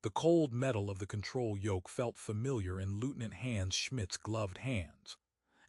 The cold metal of the control yoke felt familiar in Lieutenant Hans Schmidt's gloved hands.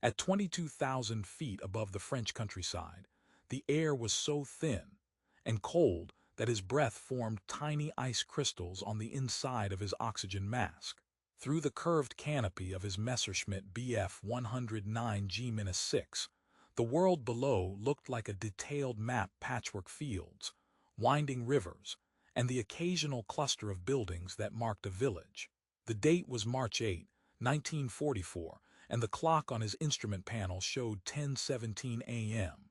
At 22,000 feet above the French countryside, the air was so thin and cold that his breath formed tiny ice crystals on the inside of his oxygen mask. Through the curved canopy of his Messerschmitt Bf 109G-6, the world below looked like a detailed map: patchwork fields, winding rivers, and the occasional cluster of buildings that marked a village. The date was March 8, 1944, and the clock on his instrument panel showed 10:17 a.m.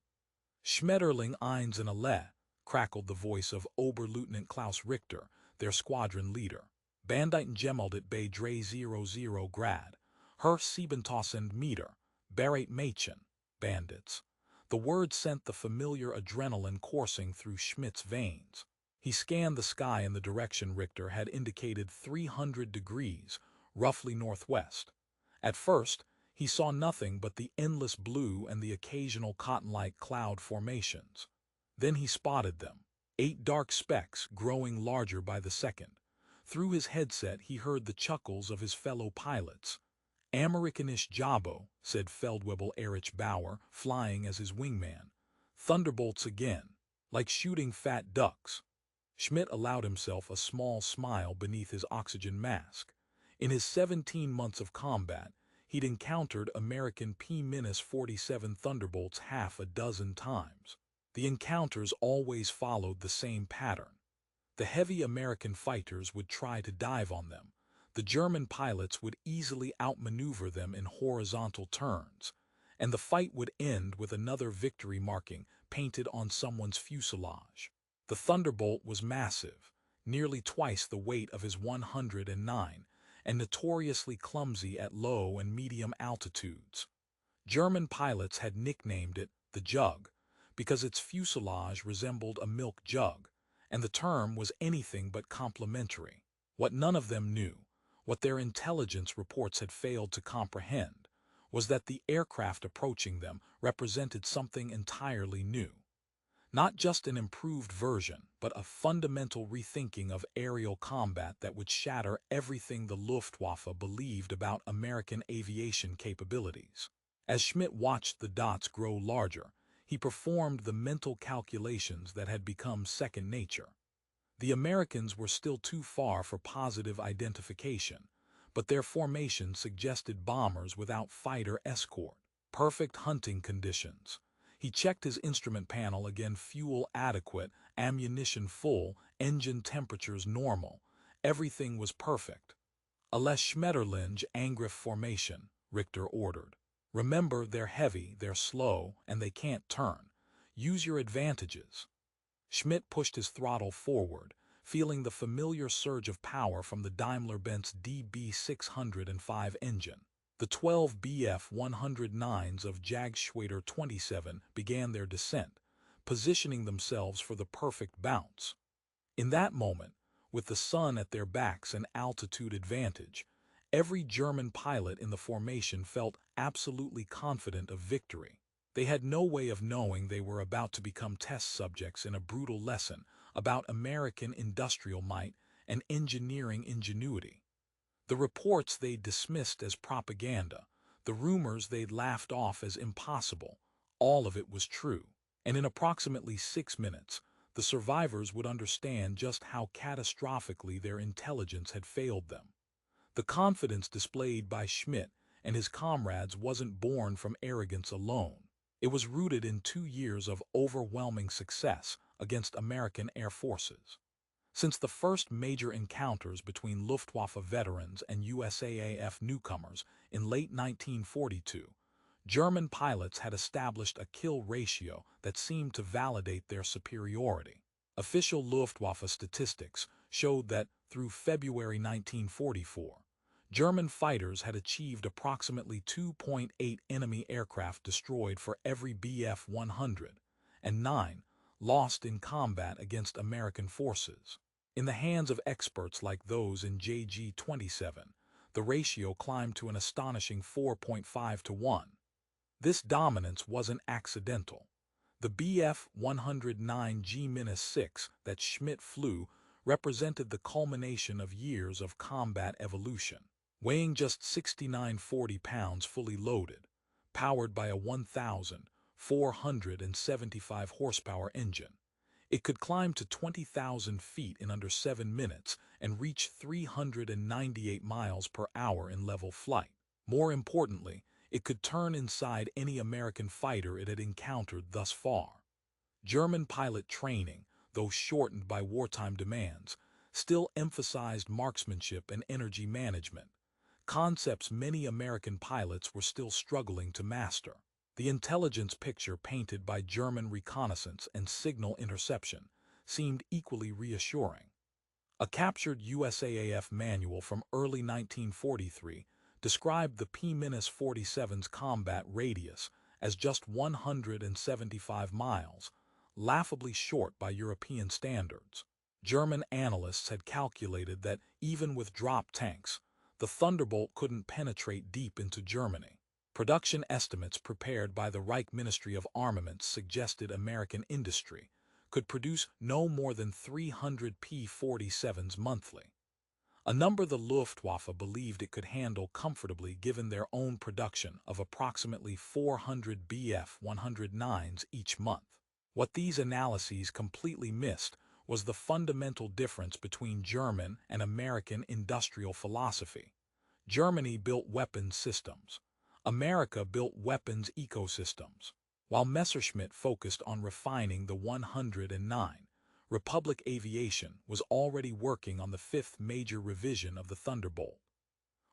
Schmetterling Eins and alle, crackled the voice of Oberleutnant Klaus Richter, their squadron leader. Banditen gemeldet bei 300 Grad, her 7000 Meter, bereit Mädchen, bandits. The word sent the familiar adrenaline coursing through Schmidt's veins. He scanned the sky in the direction Richter had indicated, 300 degrees, roughly northwest. At first, he saw nothing but the endless blue and the occasional cotton-like cloud formations. Then he spotted them, 8 dark specks growing larger by the second. Through his headset he heard the chuckles of his fellow pilots. "Amerikanisch Jabo," said Feldwebel Erich Bauer, flying as his wingman. "Thunderbolts again, like shooting fat ducks." Schmidt allowed himself a small smile beneath his oxygen mask. In his 17 months of combat, he'd encountered American P-47 Thunderbolts half a dozen times. The encounters always followed the same pattern. The heavy American fighters would try to dive on them. The German pilots would easily outmaneuver them in horizontal turns, and the fight would end with another victory marking painted on someone's fuselage. The Thunderbolt was massive, nearly twice the weight of his 109, and notoriously clumsy at low and medium altitudes. German pilots had nicknamed it the Jug because its fuselage resembled a milk jug, and the term was anything but complimentary. What none of them knew, what their intelligence reports had failed to comprehend, was that the aircraft approaching them represented something entirely new. Not just an improved version, but a fundamental rethinking of aerial combat that would shatter everything the Luftwaffe believed about American aviation capabilities. As Schmidt watched the dots grow larger, he performed the mental calculations that had become second nature. The Americans were still too far for positive identification, but their formation suggested bombers without fighter escort. Perfect hunting conditions. He checked his instrument panel again: fuel adequate, ammunition full, engine temperatures normal. Everything was perfect. "Alle Schmetterling Angriff formation," Richter ordered. "Remember, they're heavy, they're slow, and they can't turn. Use your advantages." Schmidt pushed his throttle forward, feeling the familiar surge of power from the Daimler-Benz DB605 engine. The 12 Bf 109s of Jagdschwader 27 began their descent, positioning themselves for the perfect bounce. In that moment, with the sun at their backs and altitude advantage, every German pilot in the formation felt absolutely confident of victory. They had no way of knowing they were about to become test subjects in a brutal lesson about American industrial might and engineering ingenuity. The reports they'd dismissed as propaganda, the rumors they'd laughed off as impossible, all of it was true. And in approximately 6 minutes, the survivors would understand just how catastrophically their intelligence had failed them. The confidence displayed by Schmidt and his comrades wasn't born from arrogance alone. It was rooted in 2 years of overwhelming success against American air forces. Since the first major encounters between Luftwaffe veterans and USAAF newcomers in late 1942, German pilots had established a kill ratio that seemed to validate their superiority. Official Luftwaffe statistics showed that through February 1944, German fighters had achieved approximately 2.8 enemy aircraft destroyed for every Bf 100, and 9 lost in combat against American forces. In the hands of experts like those in JG-27, the ratio climbed to an astonishing 4.5 to 1. This dominance wasn't accidental. The Bf 109G-6 that Schmidt flew represented the culmination of years of combat evolution. Weighing just 6940 pounds fully loaded, powered by a 1,475 horsepower engine, it could climb to 20,000 feet in under 7 minutes and reach 398 miles per hour in level flight. More importantly, it could turn inside any American fighter it had encountered thus far. German pilot training, though shortened by wartime demands, still emphasized marksmanship and energy management, concepts many American pilots were still struggling to master. The intelligence picture painted by German reconnaissance and signal interception seemed equally reassuring. A captured USAAF manual from early 1943 described the P-47's combat radius as just 175 miles, laughably short by European standards. German analysts had calculated that even with drop tanks, the Thunderbolt couldn't penetrate deep into Germany. Production estimates prepared by the Reich Ministry of Armaments suggested American industry could produce no more than 300 P-47s monthly, a number the Luftwaffe believed it could handle comfortably given their own production of approximately 400 Bf-109s each month. What these analyses completely missed was the fundamental difference between German and American industrial philosophy. Germany built weapons systems. America built weapons ecosystems. While Messerschmitt focused on refining the 109, Republic Aviation was already working on the fifth major revision of the Thunderbolt.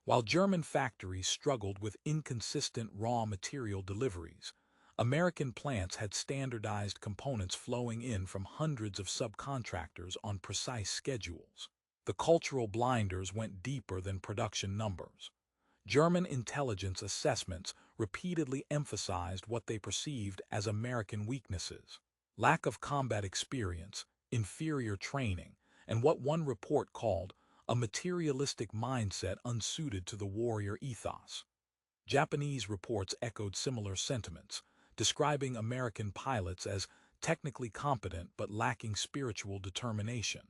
While German factories struggled with inconsistent raw material deliveries, American plants had standardized components flowing in from hundreds of subcontractors on precise schedules. The cultural blinders went deeper than production numbers. German intelligence assessments repeatedly emphasized what they perceived as American weaknesses: lack of combat experience, inferior training, and what one report called a materialistic mindset unsuited to the warrior ethos. Japanese reports echoed similar sentiments, describing American pilots as technically competent but lacking spiritual determination.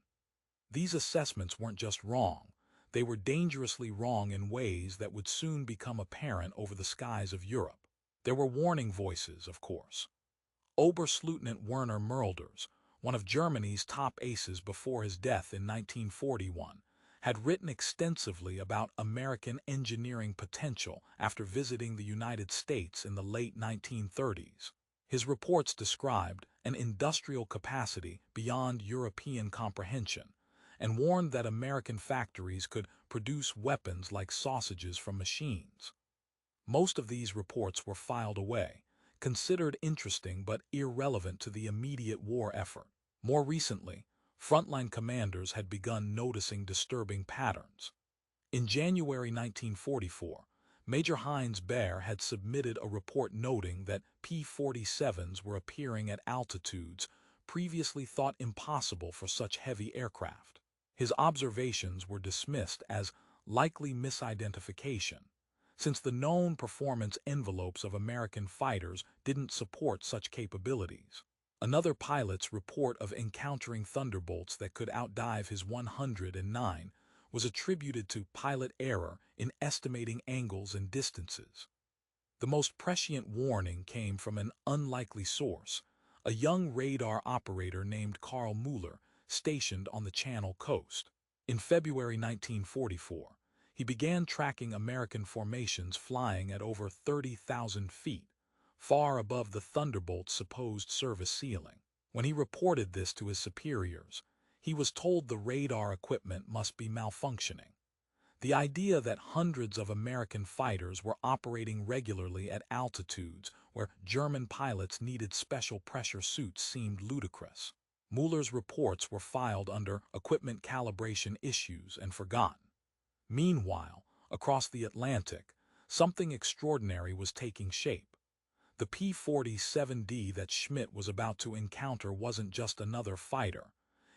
These assessments weren't just wrong, they were dangerously wrong in ways that would soon become apparent over the skies of Europe. There were warning voices, of course. Oberleutnant Werner Mölders, one of Germany's top aces before his death in 1941, had written extensively about American engineering potential after visiting the United States in the late 1930s. His reports described an industrial capacity beyond European comprehension, and warned that American factories could produce weapons like sausages from machines. Most of these reports were filed away, considered interesting but irrelevant to the immediate war effort. More recently, frontline commanders had begun noticing disturbing patterns. In January 1944, Major Heinz Baer had submitted a report noting that P-47s were appearing at altitudes previously thought impossible for such heavy aircraft. His observations were dismissed as likely misidentification, since the known performance envelopes of American fighters didn't support such capabilities. Another pilot's report of encountering Thunderbolts that could outdive his 109 was attributed to pilot error in estimating angles and distances. The most prescient warning came from an unlikely source, a young radar operator named Karl Müller, stationed on the Channel coast. In February 1944, he began tracking American formations flying at over 30,000 feet, far above the Thunderbolt's supposed service ceiling. When he reported this to his superiors, he was told the radar equipment must be malfunctioning. The idea that hundreds of American fighters were operating regularly at altitudes where German pilots needed special pressure suits seemed ludicrous. Müller's reports were filed under equipment calibration issues and forgotten. Meanwhile, across the Atlantic, something extraordinary was taking shape. The P-47D that Schmidt was about to encounter wasn't just another fighter.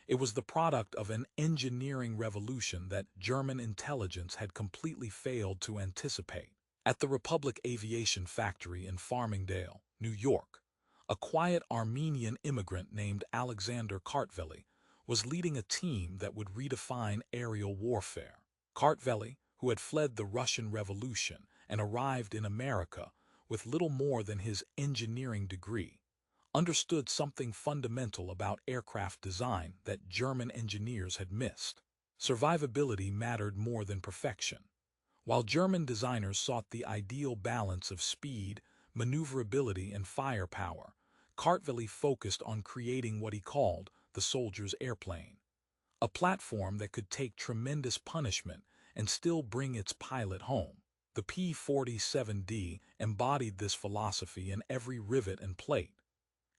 It was the product of an engineering revolution that German intelligence had completely failed to anticipate. At the Republic Aviation Factory in Farmingdale, New York, a quiet Armenian immigrant named Alexander Kartveli was leading a team that would redefine aerial warfare. Kartveli, who had fled the Russian Revolution and arrived in America with little more than his engineering degree, understood something fundamental about aircraft design that German engineers had missed. Survivability mattered more than perfection. While German designers sought the ideal balance of speed, maneuverability, and firepower, Kartveli focused on creating what he called the soldier's airplane, a platform that could take tremendous punishment and still bring its pilot home. The P-47D embodied this philosophy in every rivet and plate.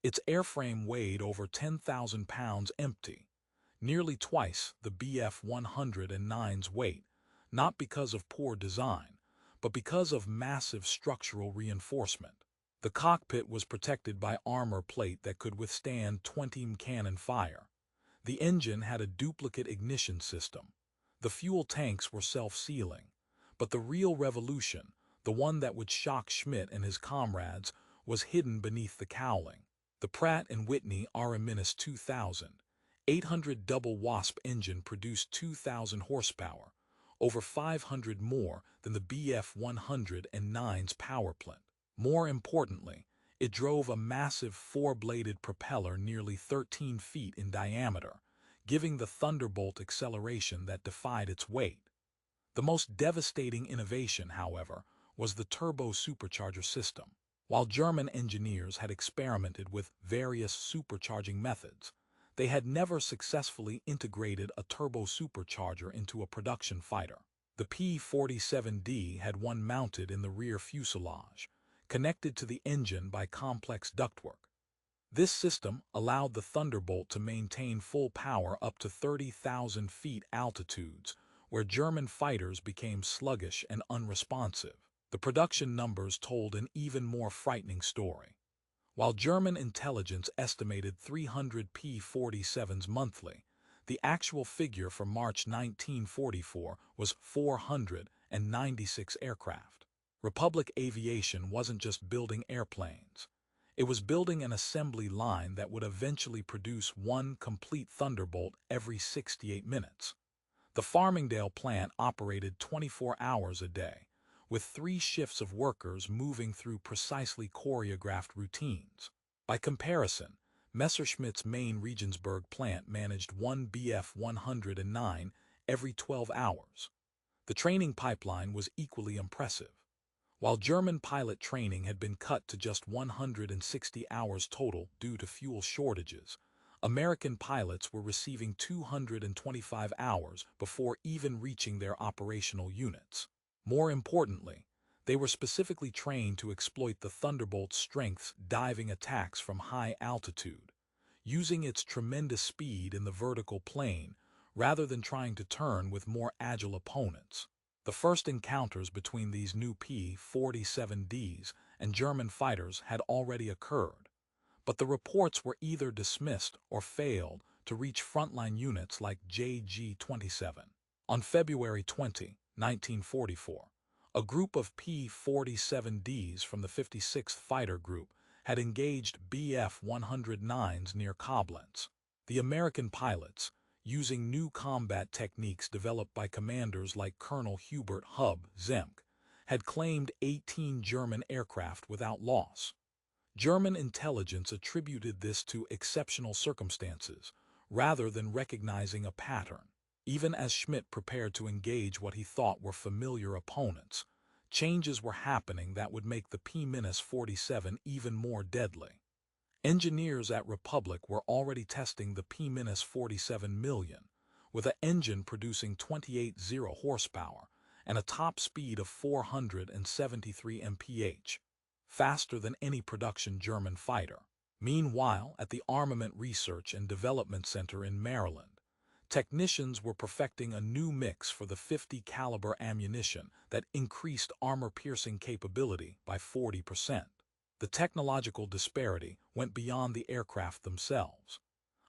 Its airframe weighed over 10,000 pounds empty, nearly twice the Bf-109's weight, not because of poor design, but because of massive structural reinforcement. The cockpit was protected by armor plate that could withstand 20 cannon fire. The engine had a duplicate ignition system. The fuel tanks were self-sealing. But the real revolution, the one that would shock Schmidt and his comrades, was hidden beneath the cowling. The Pratt & Whitney RMS-2000 800 double wasp engine produced 2,000 horsepower, over 500 more than the Bf-109's power plant. More importantly, it drove a massive four-bladed propeller nearly 13 feet in diameter, giving the Thunderbolt acceleration that defied its weight. The most devastating innovation, however, was the turbo supercharger system. While German engineers had experimented with various supercharging methods, they had never successfully integrated a turbo supercharger into a production fighter. The P-47D had one mounted in the rear fuselage, connected to the engine by complex ductwork. This system allowed the Thunderbolt to maintain full power up to 30,000 feet altitudes, where German fighters became sluggish and unresponsive. The production numbers told an even more frightening story. While German intelligence estimated 300 P-47s monthly, the actual figure for March 1944 was 496 aircraft. Republic Aviation wasn't just building airplanes. It was building an assembly line that would eventually produce one complete Thunderbolt every 68 minutes. The Farmingdale plant operated 24 hours a day, with 3 shifts of workers moving through precisely choreographed routines. By comparison, Messerschmitt's main Regensburg plant managed one Bf-109 every 12 hours. The training pipeline was equally impressive. While German pilot training had been cut to just 160 hours total due to fuel shortages, American pilots were receiving 225 hours before even reaching their operational units. More importantly, they were specifically trained to exploit the Thunderbolt's strengths diving attacks from high altitude, using its tremendous speed in the vertical plane rather than trying to turn with more agile opponents. The first encounters between these new P-47Ds and German fighters had already occurred, but the reports were either dismissed or failed to reach frontline units like JG-27. On February 20, 1944, a group of P-47Ds from the 56th Fighter Group had engaged Bf-109s near Koblenz. The American pilots, using new combat techniques developed by commanders like Colonel Hubert Hub Zemke, had claimed 18 German aircraft without loss. German intelligence attributed this to exceptional circumstances, rather than recognizing a pattern. Even as Schmidt prepared to engage what he thought were familiar opponents, changes were happening that would make the P-47 even more deadly. Engineers at Republic were already testing the P-47 million, with an engine producing 28 horsepower and a top speed of 473 mph, faster than any production German fighter. Meanwhile, at the Armament Research and Development Center in Maryland, technicians were perfecting a new mix for the .50 caliber ammunition that increased armor-piercing capability by 40%. The technological disparity went beyond the aircraft themselves.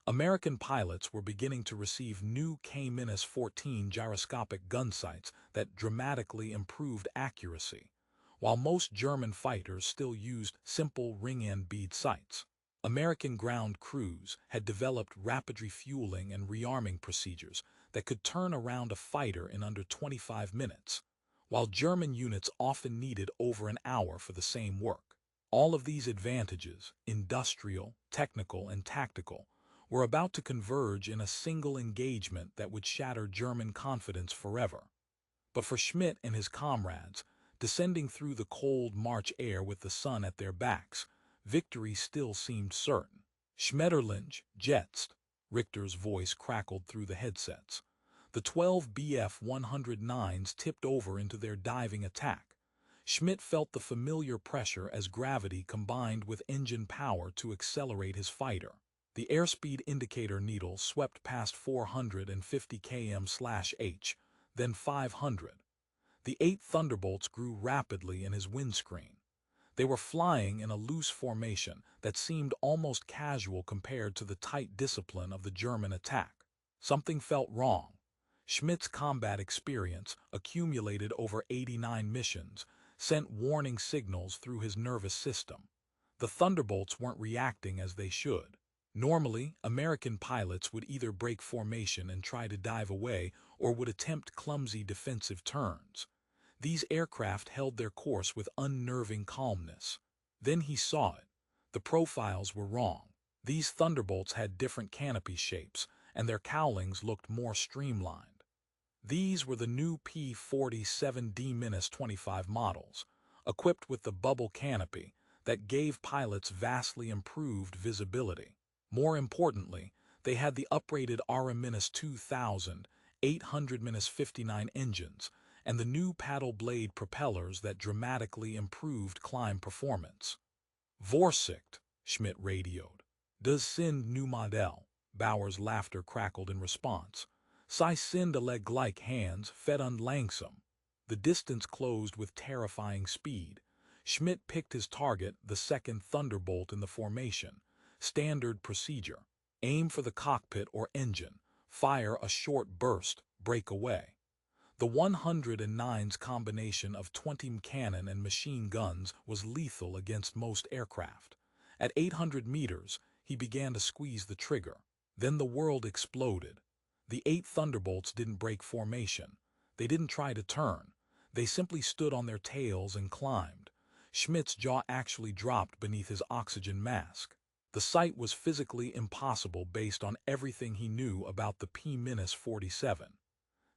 American pilots were beginning to receive new K-14 gyroscopic gun sights that dramatically improved accuracy, while most German fighters still used simple ring-end bead sights. American ground crews had developed rapid refueling and rearming procedures that could turn around a fighter in under 25 minutes, while German units often needed over an hour for the same work. All of these advantages, industrial, technical, and tactical, were about to converge in a single engagement that would shatter German confidence forever. But for Schmidt and his comrades, descending through the cold March air with the sun at their backs, victory still seemed certain. Schmetterling jets, Richter's voice crackled through the headsets. The 12 Bf-109s tipped over into their diving attack. Schmidt felt the familiar pressure as gravity combined with engine power to accelerate his fighter. The airspeed indicator needle swept past 450 km/h, then 500. The 8 Thunderbolts grew rapidly in his windscreen. They were flying in a loose formation that seemed almost casual compared to the tight discipline of the German attack. Something felt wrong. Schmidt's combat experience, accumulated over 89 missions, sent warning signals through his nervous system. The Thunderbolts weren't reacting as they should. Normally, American pilots would either break formation and try to dive away or would attempt clumsy defensive turns. These aircraft held their course with unnerving calmness. Then he saw it. The profiles were wrong. These Thunderbolts had different canopy shapes, and their cowlings looked more streamlined. These were the new P-47 D-25 models, equipped with the bubble canopy that gave pilots vastly improved visibility. More importantly, they had the uprated ARA-2000 800-59 engines and the new paddle blade propellers that dramatically improved climb performance. Vorsicht, Schmidt radioed. Das sind new Modell. Bauer's laughter crackled in response. Sie sind alle gleich Hans fed und langsam. The distance closed with terrifying speed. Schmidt picked his target, the second Thunderbolt in the formation. Standard procedure. Aim for the cockpit or engine. Fire a short burst. Break away. The 109's combination of 20 cannon and machine guns was lethal against most aircraft. At 800 meters, he began to squeeze the trigger. Then the world exploded. The 8 Thunderbolts didn't break formation. They didn't try to turn. They simply stood on their tails and climbed. Schmidt's jaw actually dropped beneath his oxygen mask. The sight was physically impossible based on everything he knew about the P-47.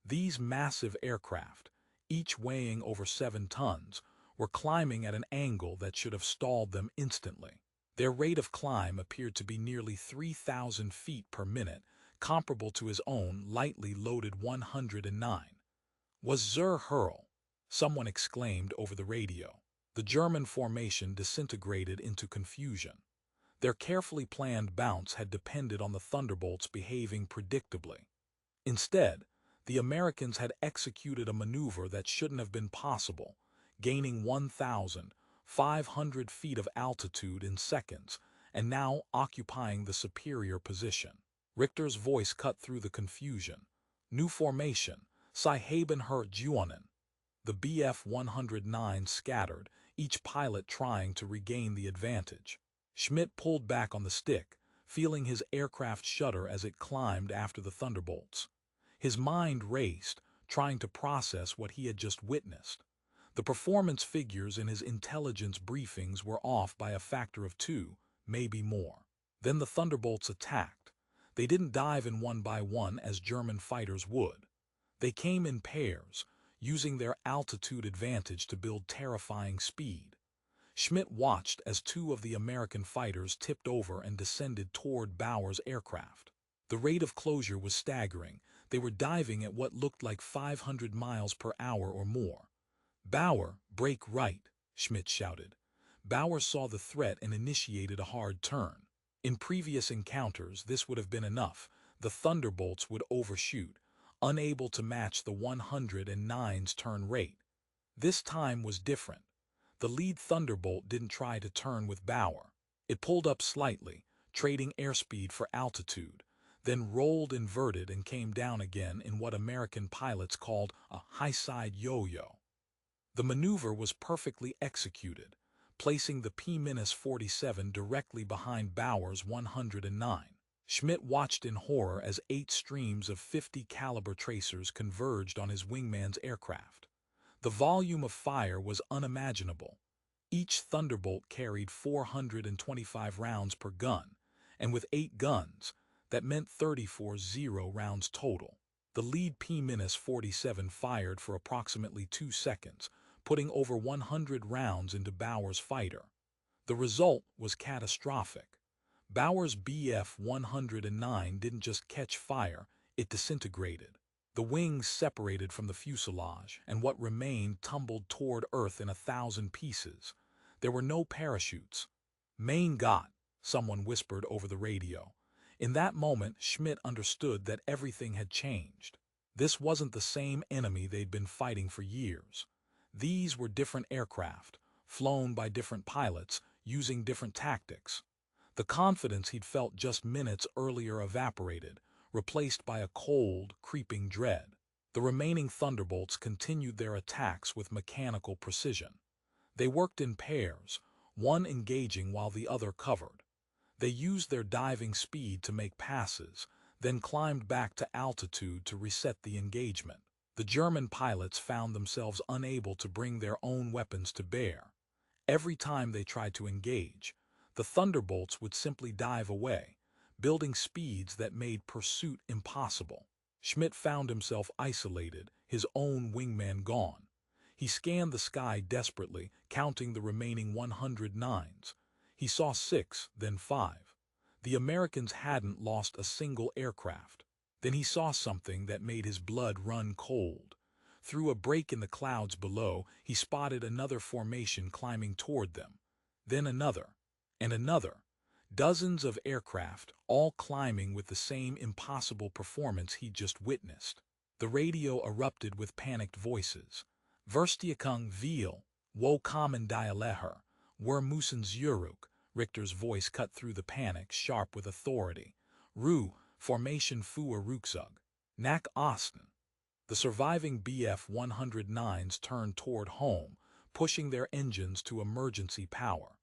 These massive aircraft, each weighing over 7 tons, were climbing at an angle that should have stalled them instantly. Their rate of climb appeared to be nearly 3,000 feet per minute, comparable to his own lightly loaded 109. Was Zur Hurl? Someone exclaimed over the radio. The German formation disintegrated into confusion. Their carefully planned bounce had depended on the Thunderbolts behaving predictably. Instead, the Americans had executed a maneuver that shouldn't have been possible, gaining 1,500 feet of altitude in seconds, and now occupying the superior position. Richter's voice cut through the confusion. New formation, Sie haben gewonnen. The Bf-109 scattered, each pilot trying to regain the advantage. Schmidt pulled back on the stick, feeling his aircraft shudder as it climbed after the Thunderbolts. His mind raced, trying to process what he had just witnessed. The performance figures in his intelligence briefings were off by a factor of 2, maybe more. Then the Thunderbolts attacked. They didn't dive in one by one as German fighters would. They came in pairs, using their altitude advantage to build terrifying speed. Schmidt watched as 2 of the American fighters tipped over and descended toward Bauer's aircraft. The rate of closure was staggering. They were diving at what looked like 500 miles per hour or more. Bauer, brake right, Schmidt shouted. Bauer saw the threat and initiated a hard turn. In previous encounters, this would have been enough. The Thunderbolts would overshoot, unable to match the 109's turn rate. This time was different. The lead Thunderbolt didn't try to turn with Bauer. It pulled up slightly, trading airspeed for altitude, then rolled inverted and came down again in what American pilots called a high-side yo-yo. The maneuver was perfectly executed. placing the P-47 directly behind Bauer's 109. Schmidt watched in horror as 8 streams of 50 caliber tracers converged on his wingman's aircraft. The volume of fire was unimaginable. Each Thunderbolt carried 425 rounds per gun, and with 8 guns, that meant 34 rounds total. The lead P-47 fired for approximately 2 seconds, putting over 100 rounds into Bauer's fighter. The result was catastrophic. Bauer's Bf-109 didn't just catch fire, it disintegrated. The wings separated from the fuselage, and what remained tumbled toward Earth in 1,000 pieces. There were no parachutes. "Mein Gott," someone whispered over the radio. In that moment, Schmidt understood that everything had changed. This wasn't the same enemy they'd been fighting for years. These were different aircraft, flown by different pilots, using different tactics. The confidence he'd felt just minutes earlier evaporated, replaced by a cold, creeping dread. The remaining Thunderbolts continued their attacks with mechanical precision. They worked in pairs, one engaging while the other covered. They used their diving speed to make passes, then climbed back to altitude to reset the engagement. The German pilots found themselves unable to bring their own weapons to bear. Every time they tried to engage, the Thunderbolts would simply dive away, building speeds that made pursuit impossible. Schmidt found himself isolated, his own wingman gone. He scanned the sky desperately, counting the remaining 109s. He saw 6, then 5. The Americans hadn't lost a single aircraft. Then he saw something that made his blood run cold. Through a break in the clouds below, he spotted another formation climbing toward them. Then another, and another. Dozens of aircraft, all climbing with the same impossible performance he'd just witnessed. The radio erupted with panicked voices. "Verstärkung viel, wo kommen die Alle, wir müssen zurück." Richter's voice cut through the panic, sharp with authority. "Ruhe, Formation für Rückzug. Nach Osten." The surviving Bf-109s turned toward home, pushing their engines to emergency power.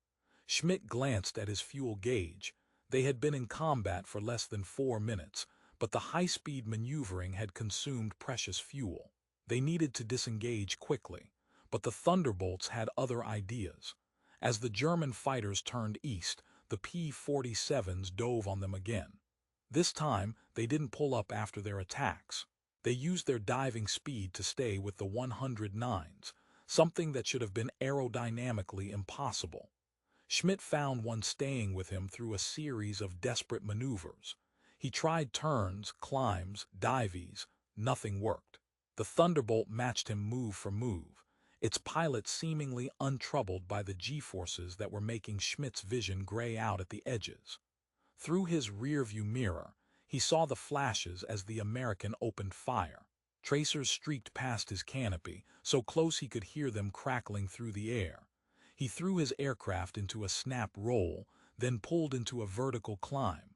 Schmidt glanced at his fuel gauge. They had been in combat for less than 4 minutes, but the high-speed maneuvering had consumed precious fuel. They needed to disengage quickly, but the Thunderbolts had other ideas. As the German fighters turned east, the P-47s dove on them again. This time, they didn't pull up after their attacks. They used their diving speed to stay with the 109s, something that should have been aerodynamically impossible. Schmidt found one staying with him through a series of desperate maneuvers. He tried turns, climbs, dives. Nothing worked. The Thunderbolt matched him move for move, its pilot seemingly untroubled by the G-forces that were making Schmidt's vision gray out at the edges. Through his rearview mirror, he saw the flashes as the American opened fire. Tracers streaked past his canopy, so close he could hear them crackling through the air. He threw his aircraft into a snap roll, then pulled into a vertical climb.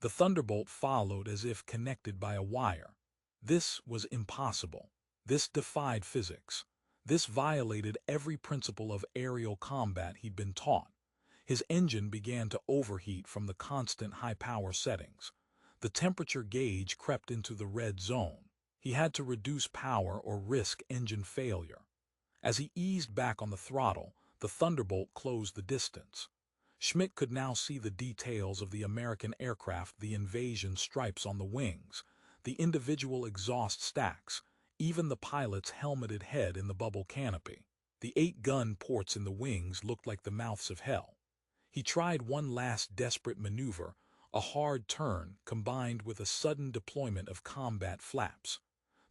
The Thunderbolt followed as if connected by a wire. This was impossible. This defied physics. This violated every principle of aerial combat he'd been taught. His engine began to overheat from the constant high-power settings. The temperature gauge crept into the red zone. He had to reduce power or risk engine failure. As he eased back on the throttle, the Thunderbolt closed the distance. Schmidt could now see the details of the American aircraft, the invasion stripes on the wings, the individual exhaust stacks, even the pilot's helmeted head in the bubble canopy. The 8-gun ports in the wings looked like the mouths of hell. He tried one last desperate maneuver, a hard turn combined with a sudden deployment of combat flaps.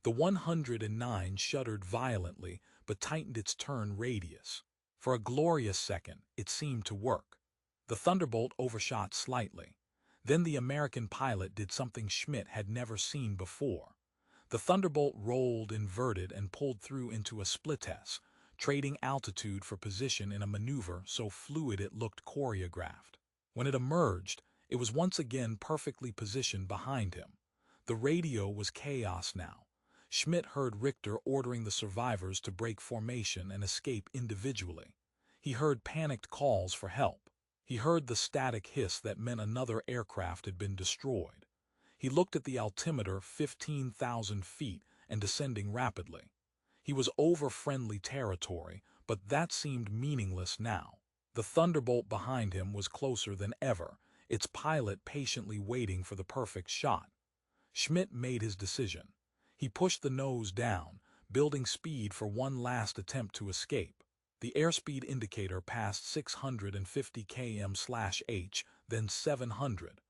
The 109 shuddered violently but tightened its turn radius. For a glorious second, it seemed to work. The Thunderbolt overshot slightly. Then the American pilot did something Schmidt had never seen before. The Thunderbolt rolled, inverted, and pulled through into a splittess, trading altitude for position in a maneuver so fluid it looked choreographed. When it emerged, it was once again perfectly positioned behind him. The radio was chaos now. Schmidt heard Richter ordering the survivors to break formation and escape individually. He heard panicked calls for help. He heard the static hiss that meant another aircraft had been destroyed. He looked at the altimeter, 15,000 feet and descending rapidly. He was over friendly territory, but that seemed meaningless now. The Thunderbolt behind him was closer than ever, its pilot patiently waiting for the perfect shot. Schmidt made his decision. He pushed the nose down, building speed for one last attempt to escape. The airspeed indicator passed 650 km/h, then 700.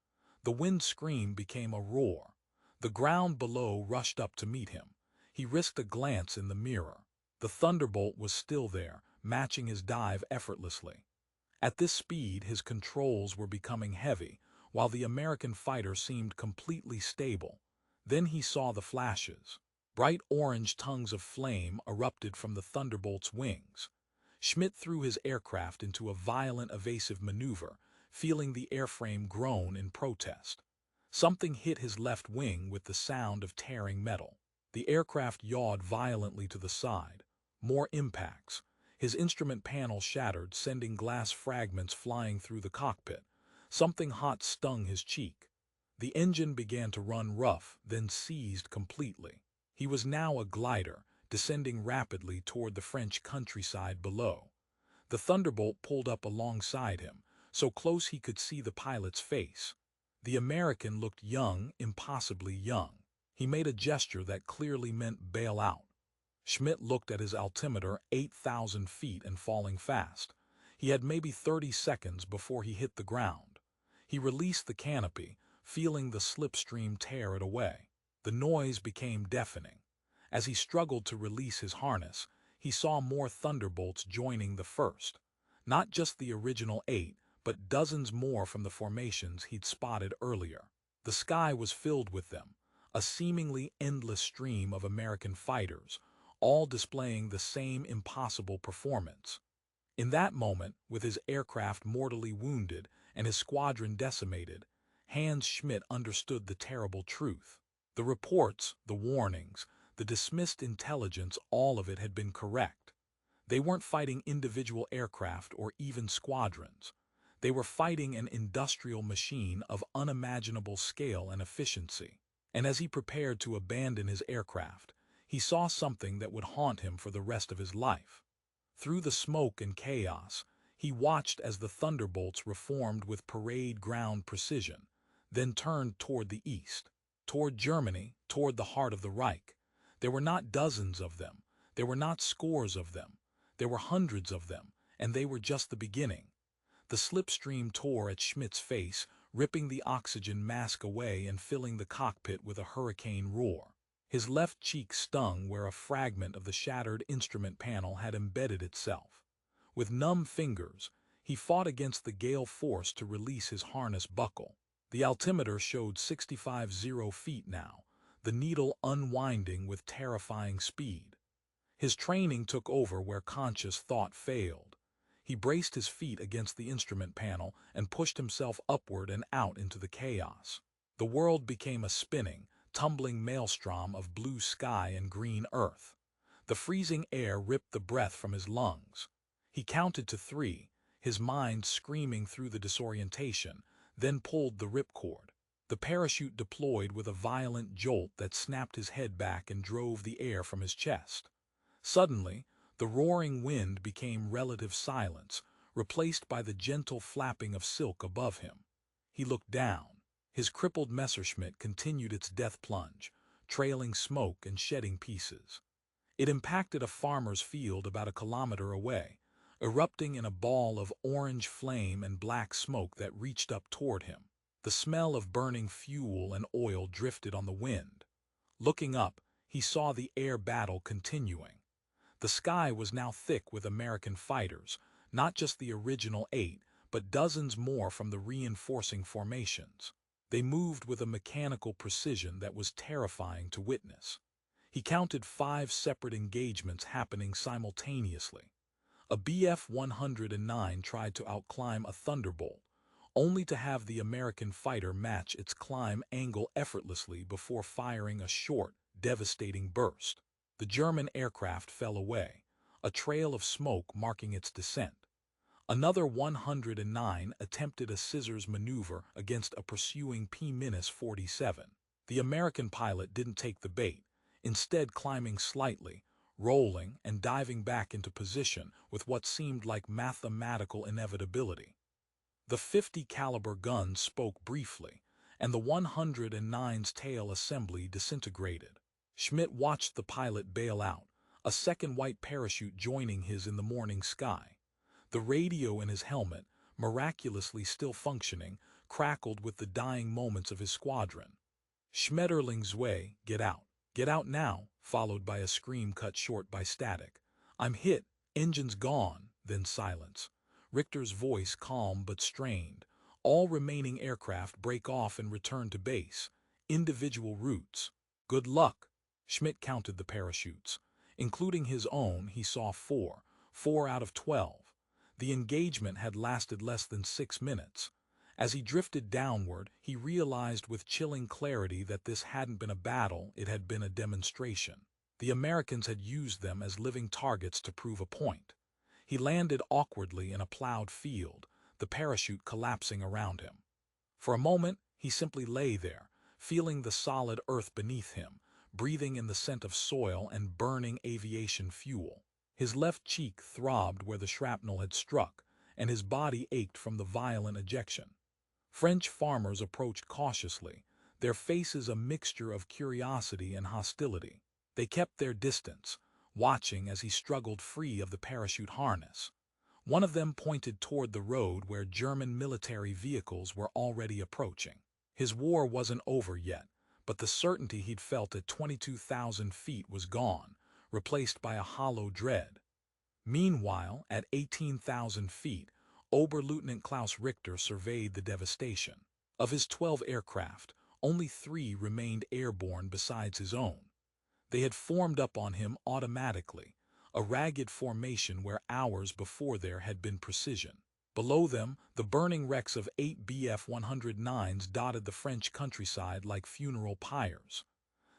The wind scream became a roar. The ground below rushed up to meet him. He risked a glance in the mirror. The Thunderbolt was still there, matching his dive effortlessly. At this speed, his controls were becoming heavy, while the American fighter seemed completely stable. Then he saw the flashes. Bright orange tongues of flame erupted from the Thunderbolt's wings. Schmidt threw his aircraft into a violent evasive maneuver, feeling the airframe groan in protest. Something hit his left wing with the sound of tearing metal. The aircraft yawed violently to the side. More impacts. His instrument panel shattered, sending glass fragments flying through the cockpit. Something hot stung his cheek. The engine began to run rough, then seized completely. He was now a glider, descending rapidly toward the French countryside below. The Thunderbolt pulled up alongside him, so close he could see the pilot's face. The American looked young, impossibly young. He made a gesture that clearly meant bail out. Schmidt looked at his altimeter, 8,000 feet and falling fast. He had maybe 30 seconds before he hit the ground. He released the canopy, feeling the slipstream tear it away. The noise became deafening. As he struggled to release his harness, he saw more Thunderbolts joining the first. Not just the original 8, but dozens more from the formations he'd spotted earlier. The sky was filled with them, a seemingly endless stream of American fighters, all displaying the same impossible performance. In that moment, with his aircraft mortally wounded and his squadron decimated, Hans Schmidt understood the terrible truth. The reports, the warnings, the dismissed intelligence, all of it had been correct. They weren't fighting individual aircraft or even squadrons. They were fighting an industrial machine of unimaginable scale and efficiency. And as he prepared to abandon his aircraft, he saw something that would haunt him for the rest of his life. Through the smoke and chaos, he watched as the Thunderbolts reformed with parade ground precision, then turned toward the east, toward Germany, toward the heart of the Reich. There were not dozens of them. There were not scores of them. There were hundreds of them, and they were just the beginning. The slipstream tore at Schmidt's face, ripping the oxygen mask away and filling the cockpit with a hurricane roar. His left cheek stung where a fragment of the shattered instrument panel had embedded itself. With numb fingers, he fought against the gale force to release his harness buckle. The altimeter showed 65,000 feet now, the needle unwinding with terrifying speed. His training took over where conscious thought failed. He braced his feet against the instrument panel and pushed himself upward and out into the chaos. The world became a spinning, tumbling maelstrom of blue sky and green earth. The freezing air ripped the breath from his lungs. He counted to 3, his mind screaming through the disorientation, then pulled the ripcord. The parachute deployed with a violent jolt that snapped his head back and drove the air from his chest. Suddenly, the roaring wind became relative silence, replaced by the gentle flapping of silk above him. He looked down. His crippled Messerschmitt continued its death plunge, trailing smoke and shedding pieces. It impacted a farmer's field about a kilometer away, erupting in a ball of orange flame and black smoke that reached up toward him. The smell of burning fuel and oil drifted on the wind. Looking up, he saw the air battle continuing. The sky was now thick with American fighters, not just the original 8, but dozens more from the reinforcing formations. They moved with a mechanical precision that was terrifying to witness. He counted 5 separate engagements happening simultaneously. A Bf-109 tried to outclimb a Thunderbolt, only to have the American fighter match its climb angle effortlessly before firing a short, devastating burst. The German aircraft fell away, a trail of smoke marking its descent. Another 109 attempted a scissors maneuver against a pursuing P-47. The American pilot didn't take the bait, instead climbing slightly, rolling and diving back into position with what seemed like mathematical inevitability. The 50 caliber gun spoke briefly, and the 109's tail assembly disintegrated. Schmidt watched the pilot bail out, a second white parachute joining his in the morning sky. The radio in his helmet, miraculously still functioning, crackled with the dying moments of his squadron. Schmetterling's way, get out. Get out now, followed by a scream cut short by static. I'm hit, engine's gone, then silence. Richter's voice calm but strained. All remaining aircraft break off and return to base. Individual routes. Good luck. Schmidt counted the parachutes. Including his own, he saw 4 out of 12. The engagement had lasted less than 6 minutes. As he drifted downward, he realized with chilling clarity that this hadn't been a battle, it had been a demonstration. The Americans had used them as living targets to prove a point. He landed awkwardly in a plowed field, the parachute collapsing around him. For a moment, he simply lay there, feeling the solid earth beneath him, breathing in the scent of soil and burning aviation fuel. His left cheek throbbed where the shrapnel had struck, and his body ached from the violent ejection. French farmers approached cautiously, their faces a mixture of curiosity and hostility. They kept their distance, watching as he struggled free of the parachute harness. One of them pointed toward the road where German military vehicles were already approaching. His war wasn't over yet, but the certainty he'd felt at 22,000 feet was gone, replaced by a hollow dread. Meanwhile, at 18,000 feet, Oberleutnant Klaus Richter surveyed the devastation. Of his 12 aircraft, only 3 remained airborne besides his own. They had formed up on him automatically, a ragged formation where hours before there had been precision. Below them, the burning wrecks of 8 Bf-109s dotted the French countryside like funeral pyres.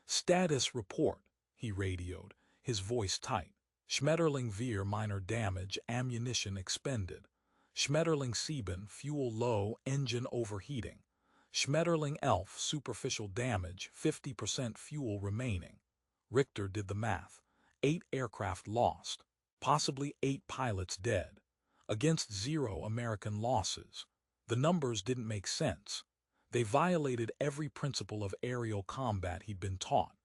"Status report," he radioed, his voice tight. "Schmetterling Veer minor damage, ammunition expended. Schmetterling Sieben fuel low, engine overheating. Schmetterling Elf superficial damage, 50% fuel remaining." Richter did the math. 8 aircraft lost, possibly 8 pilots dead, against 0 American losses. The numbers didn't make sense. They violated every principle of aerial combat he'd been taught.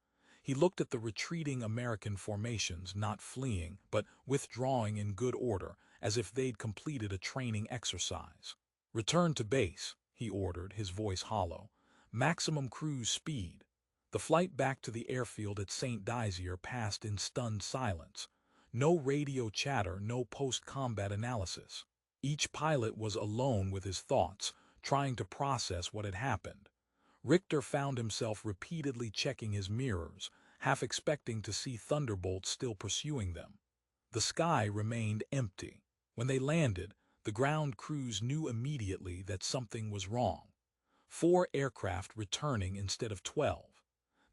He looked at the retreating American formations, not fleeing, but withdrawing in good order, as if they'd completed a training exercise. "Return to base," he ordered, his voice hollow. "Maximum cruise speed." The flight back to the airfield at St. Dizier passed in stunned silence. No radio chatter, no post-combat analysis. Each pilot was alone with his thoughts, trying to process what had happened. Richter found himself repeatedly checking his mirrors, half expecting to see Thunderbolts still pursuing them. The sky remained empty. When they landed, the ground crews knew immediately that something was wrong. 4 aircraft returning instead of 12.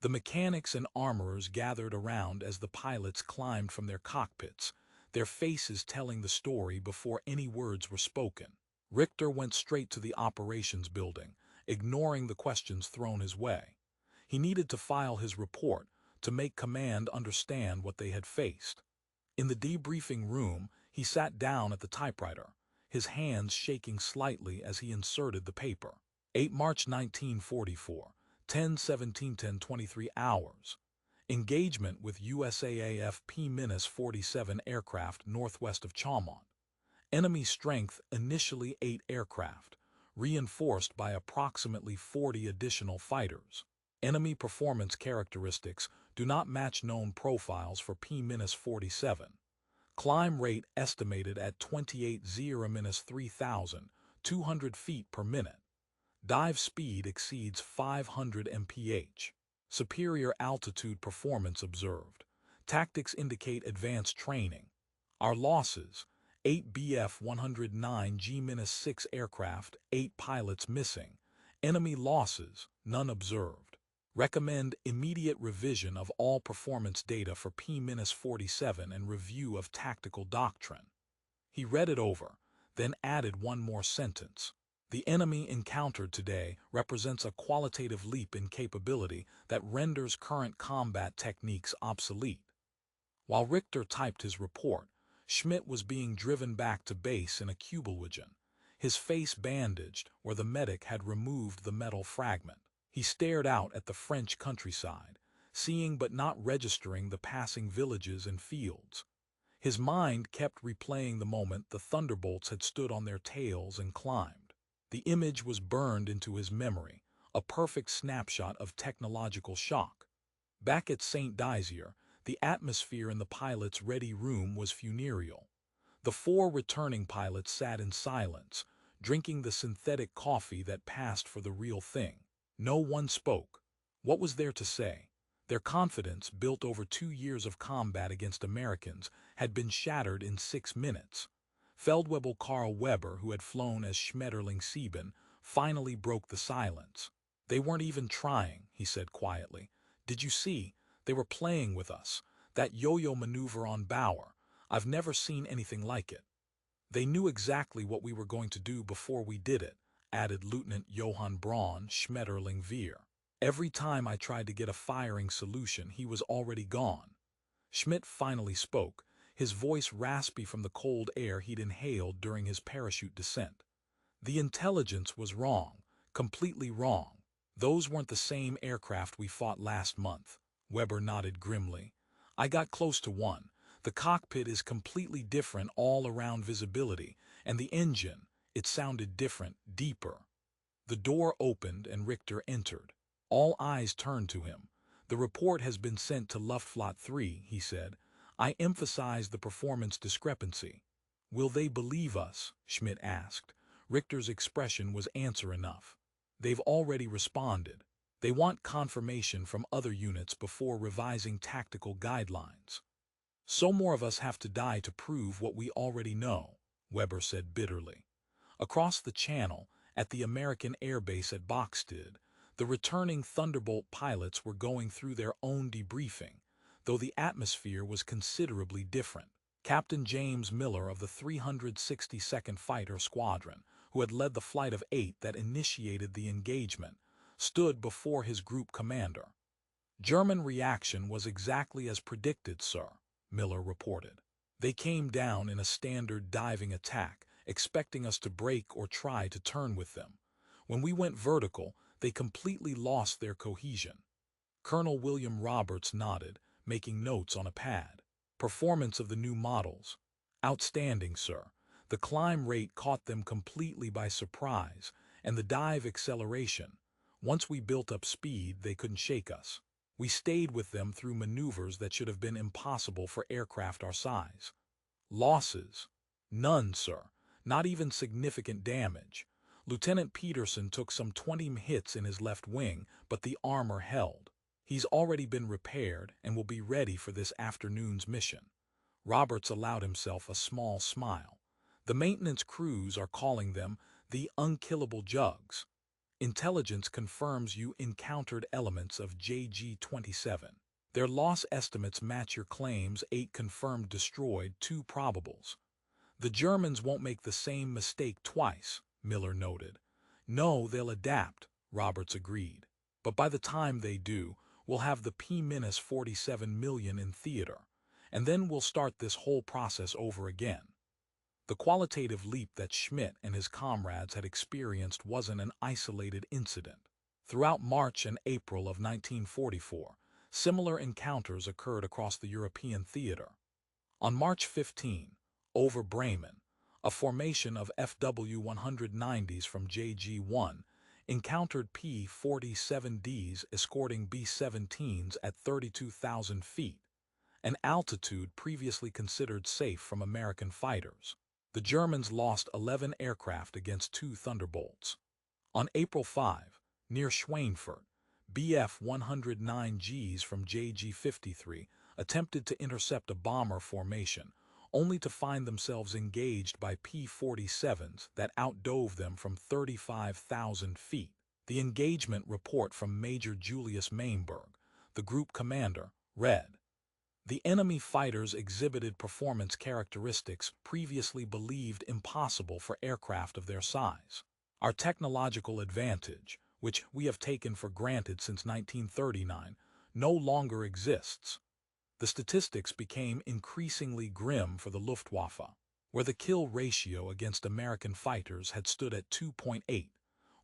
The mechanics and armorers gathered around as the pilots climbed from their cockpits, their faces telling the story before any words were spoken. Richter went straight to the operations building, ignoring the questions thrown his way. He needed to file his report, to make command understand what they had faced. In the debriefing room, he sat down at the typewriter, his hands shaking slightly as he inserted the paper. 8 March 1944. 10:17-10:23 hours. Engagement with USAAF P-47 aircraft northwest of Chaumont. Enemy strength initially 8 aircraft, reinforced by approximately 40 additional fighters. Enemy performance characteristics do not match known profiles for P-47. Climb rate estimated at 28,000-3,200 feet per minute. Dive speed exceeds 500 mph. Superior altitude performance observed. Tactics indicate advanced training. Our losses: 8 Bf-109 G-6 aircraft, 8 pilots missing. Enemy losses, none observed. Recommend immediate revision of all performance data for P-47 and review of tactical doctrine. He read it over, then added one more sentence. The enemy encountered today represents a qualitative leap in capability that renders current combat techniques obsolete. While Richter typed his report, Schmidt was being driven back to base in a Kubelwagen, his face bandaged where the medic had removed the metal fragment. He stared out at the French countryside, seeing but not registering the passing villages and fields. His mind kept replaying the moment the Thunderbolts had stood on their tails and climbed. The image was burned into his memory, a perfect snapshot of technological shock. Back at St. Dizier, the atmosphere in the pilot's ready room was funereal. The 4 returning pilots sat in silence, drinking the synthetic coffee that passed for the real thing. No one spoke. What was there to say? Their confidence, built over 2 years of combat against Americans, had been shattered in 6 minutes. Feldwebel Karl Weber, who had flown as Schmetterling 7, finally broke the silence. "They weren't even trying," he said quietly. "Did you see? They were playing with us. That yo-yo maneuver on Bauer, I've never seen anything like it." "They knew exactly what we were going to do before we did it," added Lieutenant Johann Braun, Schmetterling Vier. "Every time I tried to get a firing solution, he was already gone." Schmidt finally spoke, his voice raspy from the cold air he'd inhaled during his parachute descent. "The intelligence was wrong, completely wrong. Those weren't the same aircraft we fought last month." Weber nodded grimly. "I got close to one. The cockpit is completely different all-around visibility, and the engine, it sounded different, deeper." The door opened and Richter entered. All eyes turned to him. "The report has been sent to Luftwaffe 3, he said. "I emphasized the performance discrepancy." "Will they believe us?" Schmidt asked. Richter's expression was answer enough. "They've already responded. They want confirmation from other units before revising tactical guidelines." "So more of us have to die to prove what we already know," Weber said bitterly. Across the channel, at the American airbase at Bokstad, the returning Thunderbolt pilots were going through their own debriefing, though the atmosphere was considerably different. Captain James Miller of the 362nd Fighter Squadron, who had led the Flight of 8 that initiated the engagement, stood before his group commander. "German reaction was exactly as predicted, sir," Miller reported. "They came down in a standard diving attack, expecting us to break or try to turn with them. When we went vertical, they completely lost their cohesion." Colonel William Roberts nodded, making notes on a pad. "Performance of the new models. Outstanding, sir. The climb rate caught them completely by surprise, and the dive acceleration. Once we built up speed, they couldn't shake us. We stayed with them through maneuvers that should have been impossible for aircraft our size." "Losses?" "None, sir. Not even significant damage. Lieutenant Peterson took some 20 hits in his left wing, but the armor held. He's already been repaired and will be ready for this afternoon's mission." Roberts allowed himself a small smile. "The maintenance crews are calling them the unkillable jugs. Intelligence confirms you encountered elements of JG-27. Their loss estimates match your claims: 8 confirmed destroyed, 2 probables." "The Germans won't make the same mistake twice," Miller noted. "No, they'll adapt," Roberts agreed. "But by the time they do, we'll have the P-47 million in theater, and then we'll start this whole process over again." The qualitative leap that Schmidt and his comrades had experienced wasn't an isolated incident. Throughout March and April of 1944, similar encounters occurred across the European theater. On March 15, over Bremen, a formation of FW-190s from JG-1 encountered P-47Ds escorting B-17s at 32,000 feet, an altitude previously considered safe from American fighters. The Germans lost 11 aircraft against 2 Thunderbolts. On April 5, near Schweinfurt, Bf-109Gs from JG-53 attempted to intercept a bomber formation, only to find themselves engaged by P-47s that outdove them from 35,000 feet. The engagement report from Major Julius Mainberg, the group commander, read: The enemy fighters exhibited performance characteristics previously believed impossible for aircraft of their size. Our technological advantage, which we have taken for granted since 1939, no longer exists. The statistics became increasingly grim for the Luftwaffe, where the kill ratio against American fighters had stood at 2.8,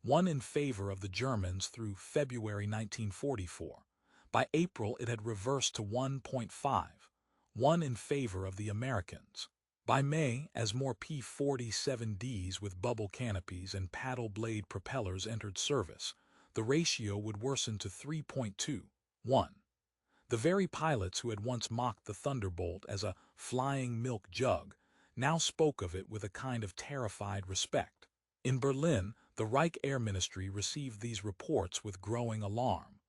one in favor of the Germans through February 1944. By April, it had reversed to 1.5, one in favor of the Americans. By May, as more P-47Ds with bubble canopies and paddle blade propellers entered service, the ratio would worsen to 3.2, 1. The very pilots who had once mocked the Thunderbolt as a flying milk jug now spoke of it with a kind of terrified respect. In Berlin, the Reich Air Ministry received these reports with growing alarm.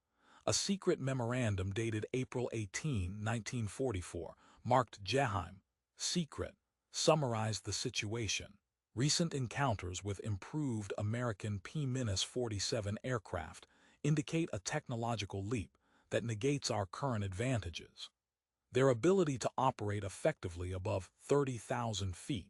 A secret memorandum dated April 18, 1944, marked Geheim, secret, summarized the situation. Recent encounters with improved American P-47 aircraft indicate a technological leap that negates our current advantages. Their ability to operate effectively above 30,000 feet,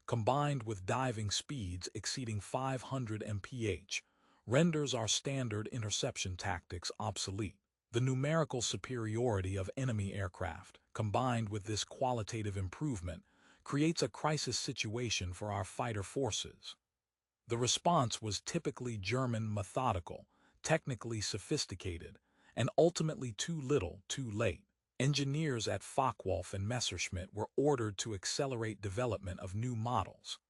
combined with diving speeds exceeding 500 mph, renders our standard interception tactics obsolete. The numerical superiority of enemy aircraft, combined with this qualitative improvement, creates a crisis situation for our fighter forces. The response was typically German, methodical, technically sophisticated, and ultimately too little, too late. Engineers at Focke-Wulf and Messerschmitt were ordered to accelerate development of new models.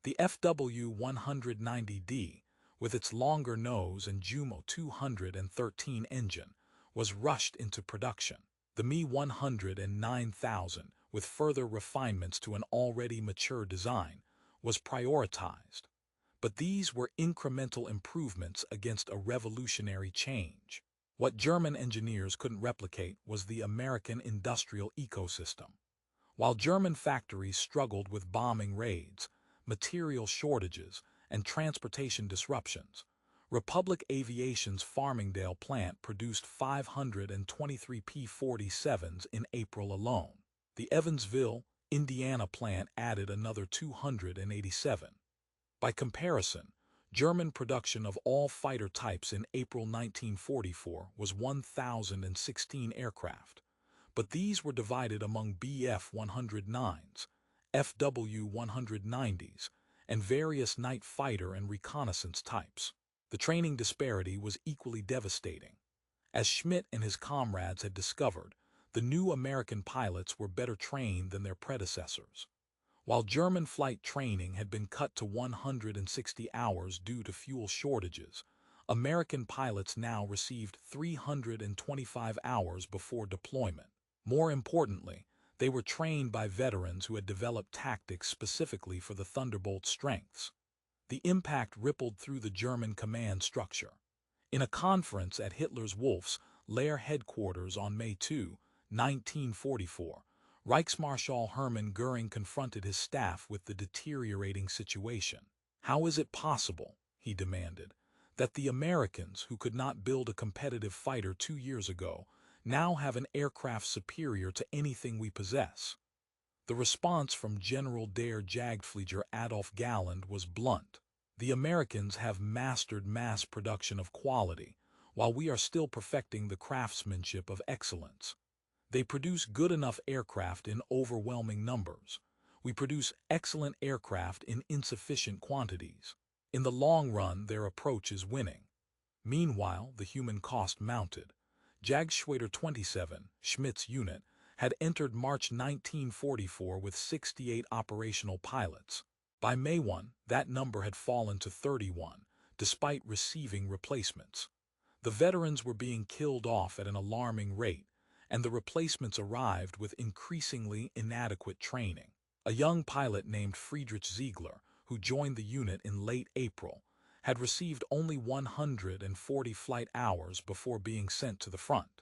The FW-190D, with its longer nose and Jumo 213 engine, was rushed into production. The Me-100 with further refinements to an already mature design, was prioritized. But these were incremental improvements against a revolutionary change. What German engineers couldn't replicate was the American industrial ecosystem. While German factories struggled with bombing raids, material shortages, and transportation disruptions, Republic Aviation's Farmingdale plant produced 523 P-47s in April alone. The Evansville, Indiana plant added another 287. By comparison, German production of all fighter types in April 1944 was 1,016 aircraft, but these were divided among Bf-109s, FW-190s, and various night fighter and reconnaissance types. The training disparity was equally devastating. As Schmidt and his comrades had discovered, the new American pilots were better trained than their predecessors. While German flight training had been cut to 160 hours due to fuel shortages, American pilots now received 325 hours before deployment. More importantly, they were trained by veterans who had developed tactics specifically for the Thunderbolt strengths. The impact rippled through the German command structure. In a conference at Hitler's Wolf's Lair headquarters on May 2, 1944, Reichsmarschall Hermann Göring confronted his staff with the deteriorating situation. "How is it possible," he demanded, "that the Americans, who could not build a competitive fighter 2 years ago, now have an aircraft superior to anything we possess?" The response from General der Jagdflieger Adolf Galland was blunt. "The Americans have mastered mass production of quality, while we are still perfecting the craftsmanship of excellence. They produce good enough aircraft in overwhelming numbers. We produce excellent aircraft in insufficient quantities. In the long run, their approach is winning." Meanwhile, the human cost mounted. Jagdschwader 27, Schmidt's unit, had entered March 1944 with 68 operational pilots. By May 1, that number had fallen to 31, despite receiving replacements. The veterans were being killed off at an alarming rate, and the replacements arrived with increasingly inadequate training. A young pilot named Friedrich Ziegler, who joined the unit in late April, had received only 140 flight hours before being sent to the front.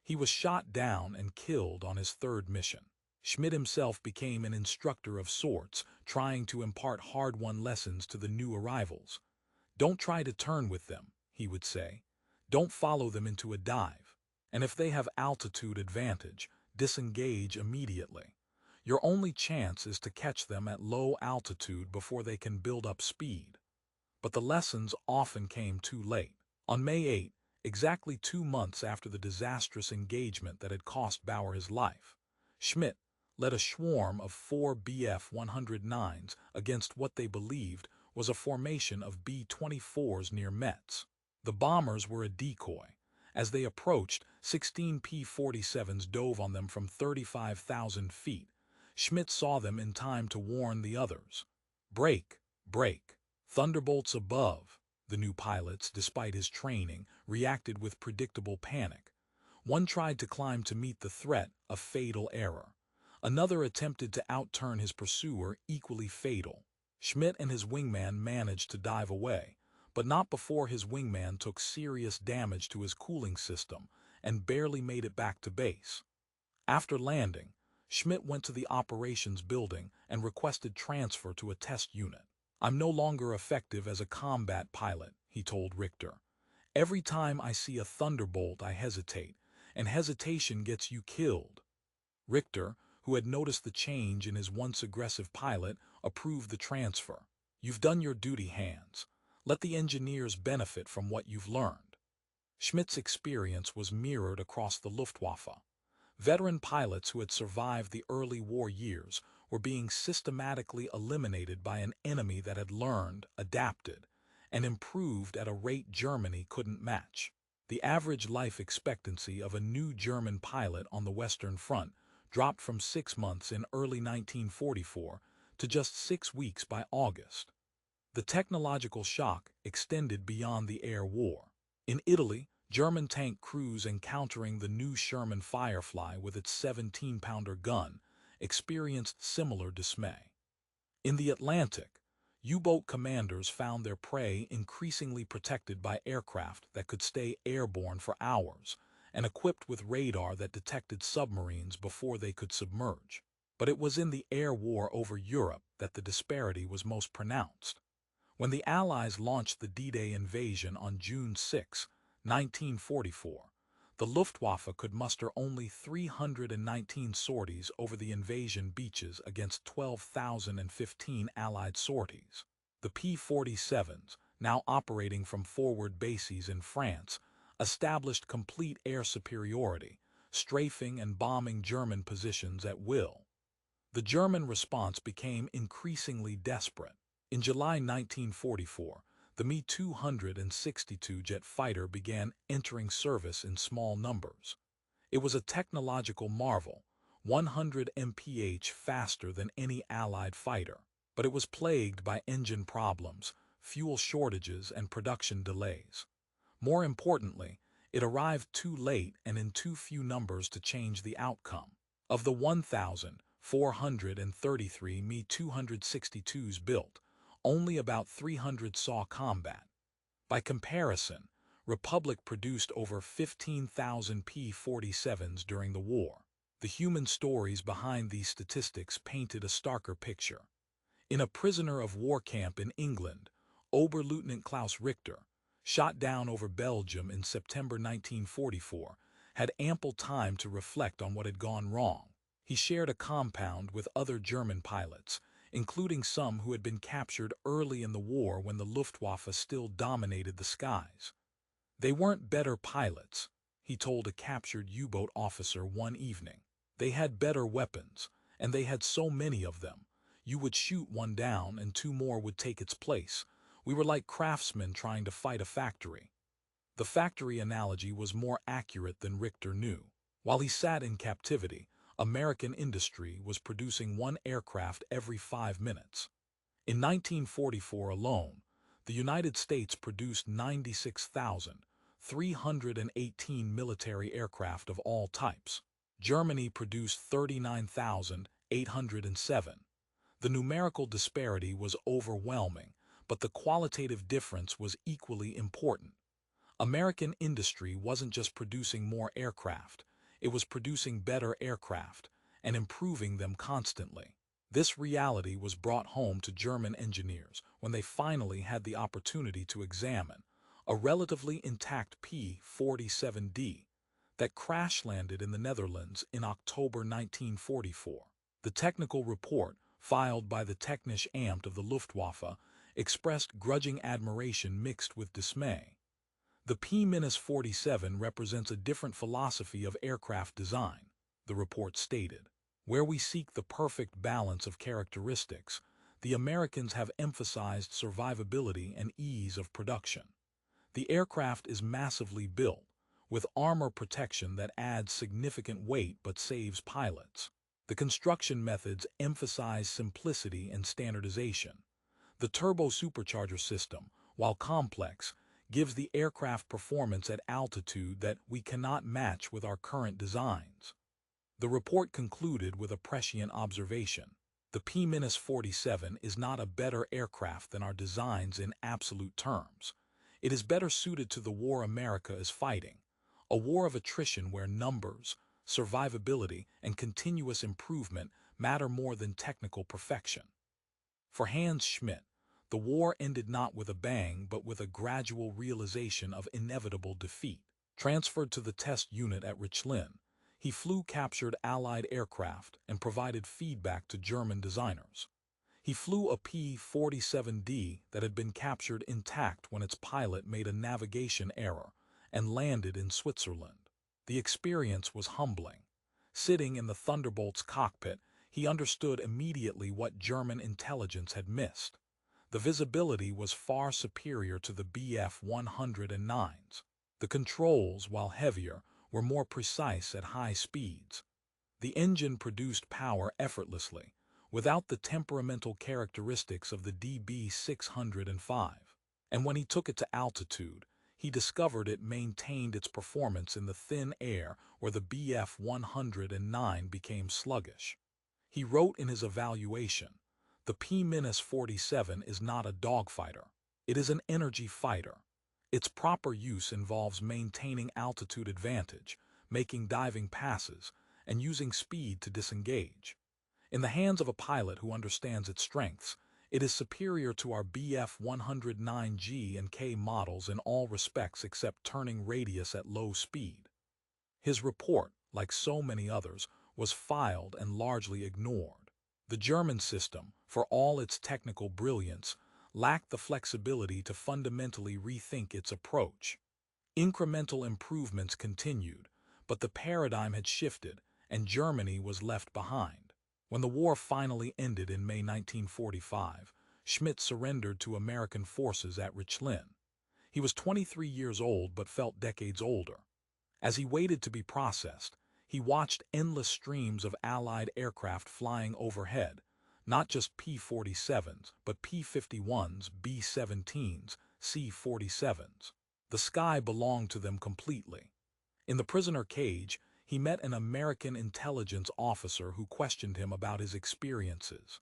He was shot down and killed on his third mission. Schmidt himself became an instructor of sorts, trying to impart hard-won lessons to the new arrivals. "Don't try to turn with them," he would say. "Don't follow them into a dive. And if they have altitude advantage, disengage immediately. Your only chance is to catch them at low altitude before they can build up speed. But the lessons often came too late. On May 8, exactly 2 months after the disastrous engagement that had cost Bauer his life, Schmidt led a swarm of 4 Bf-109s against what they believed was a formation of B-24s near Metz. The bombers were a decoy. As they approached, 16 P-47s dove on them from 35,000 feet. Schmidt saw them in time to warn the others. "Break! Break! Thunderbolts above!" The new pilots, despite his training, reacted with predictable panic. One tried to climb to meet the threat, a fatal error. Another attempted to outturn his pursuer, equally fatal. Schmidt and his wingman managed to dive away, but not before his wingman took serious damage to his cooling system and barely made it back to base. After landing, Schmidt went to the operations building and requested transfer to a test unit. "I'm no longer effective as a combat pilot," he told Richter. "Every time I see a Thunderbolt I hesitate, and hesitation gets you killed." Richter, who had noticed the change in his once aggressive pilot, approved the transfer. "You've done your duty, Hans. Let the engineers benefit from what you've learned." Schmidt's experience was mirrored across the Luftwaffe. Veteran pilots who had survived the early war years were being systematically eliminated by an enemy that had learned, adapted, and improved at a rate Germany couldn't match. The average life expectancy of a new German pilot on the Western Front dropped from 6 months in early 1944 to just 6 weeks by August. The technological shock extended beyond the air war. In Italy, German tank crews encountering the new Sherman Firefly with its 17-pounder gun experienced similar dismay. In the Atlantic, U-boat commanders found their prey increasingly protected by aircraft that could stay airborne for hours and equipped with radar that detected submarines before they could submerge. But it was in the air war over Europe that the disparity was most pronounced. When the Allies launched the D-Day invasion on June 6, 1944, the Luftwaffe could muster only 319 sorties over the invasion beaches against 12,015 Allied sorties. The P-47s, now operating from forward bases in France, established complete air superiority, strafing and bombing German positions at will. The German response became increasingly desperate. In July 1944, the Me-262 jet fighter began entering service in small numbers. It was a technological marvel, 100 mph faster than any Allied fighter, but it was plagued by engine problems, fuel shortages, and production delays. More importantly, it arrived too late and in too few numbers to change the outcome. Of the 1,433 Me-262s built, only about 300 saw combat. By comparison, Republic produced over 15,000 P-47s during the war. The human stories behind these statistics painted a starker picture. In a prisoner of war camp in England, Oberleutnant Klaus Richter, shot down over Belgium in September 1944, had ample time to reflect on what had gone wrong. He shared a compound with other German pilots, including some who had been captured early in the war when the Luftwaffe still dominated the skies. "They weren't better pilots," he told a captured U-boat officer one evening. "They had better weapons, and they had so many of them. You would shoot one down and 2 more would take its place. We were like craftsmen trying to fight a factory." The factory analogy was more accurate than Richter knew. While he sat in captivity, American industry was producing 1 aircraft every 5 minutes. In 1944 alone, the United States produced 96,318 military aircraft of all types. Germany produced 39,807. The numerical disparity was overwhelming, but the qualitative difference was equally important. American industry wasn't just producing more aircraft, it was producing better aircraft and improving them constantly. This reality was brought home to German engineers when they finally had the opportunity to examine a relatively intact P-47D, that crash-landed in the Netherlands in October 1944. The technical report, filed by the Technische Amt of the Luftwaffe, expressed grudging admiration mixed with dismay. The P-47 represents a different philosophy of aircraft design, the report stated. Where we seek the perfect balance of characteristics, the Americans have emphasized survivability and ease of production. The aircraft is massively built, with armor protection that adds significant weight but saves pilots. The construction methods emphasize simplicity and standardization. The turbo supercharger system, while complex, gives the aircraft performance at altitude that we cannot match with our current designs. The report concluded with a prescient observation. The P-47 is not a better aircraft than our designs in absolute terms. It is better suited to the war America is fighting, a war of attrition where numbers, survivability, and continuous improvement matter more than technical perfection. For Hans Schmidt, the war ended not with a bang but with a gradual realization of inevitable defeat. Transferred to the test unit at Richlin, he flew captured Allied aircraft and provided feedback to German designers. He flew a P-47D that had been captured intact when its pilot made a navigation error and landed in Switzerland. The experience was humbling. Sitting in the Thunderbolt's cockpit, he understood immediately what German intelligence had missed. The visibility was far superior to the Bf-109s. The controls, while heavier, were more precise at high speeds. The engine produced power effortlessly, without the temperamental characteristics of the DB-605. And when he took it to altitude, he discovered it maintained its performance in the thin air where the Bf-109 became sluggish. He wrote in his evaluation, "The P-47 is not a dogfighter. It is an energy fighter. Its proper use involves maintaining altitude advantage, making diving passes, and using speed to disengage. In the hands of a pilot who understands its strengths, it is superior to our Bf-109G and K models in all respects except turning radius at low speed." His report, like so many others, was filed and largely ignored. The German system, for all its technical brilliance, lacked the flexibility to fundamentally rethink its approach. Incremental improvements continued, but the paradigm had shifted, and Germany was left behind. When the war finally ended in May 1945, Schmidt surrendered to American forces at Richlin. He was 23 years old but felt decades older. As he waited to be processed, he watched endless streams of Allied aircraft flying overhead, not just P-47s, but P-51s, B-17s, C-47s. The sky belonged to them completely. In the prisoner cage, he met an American intelligence officer who questioned him about his experiences.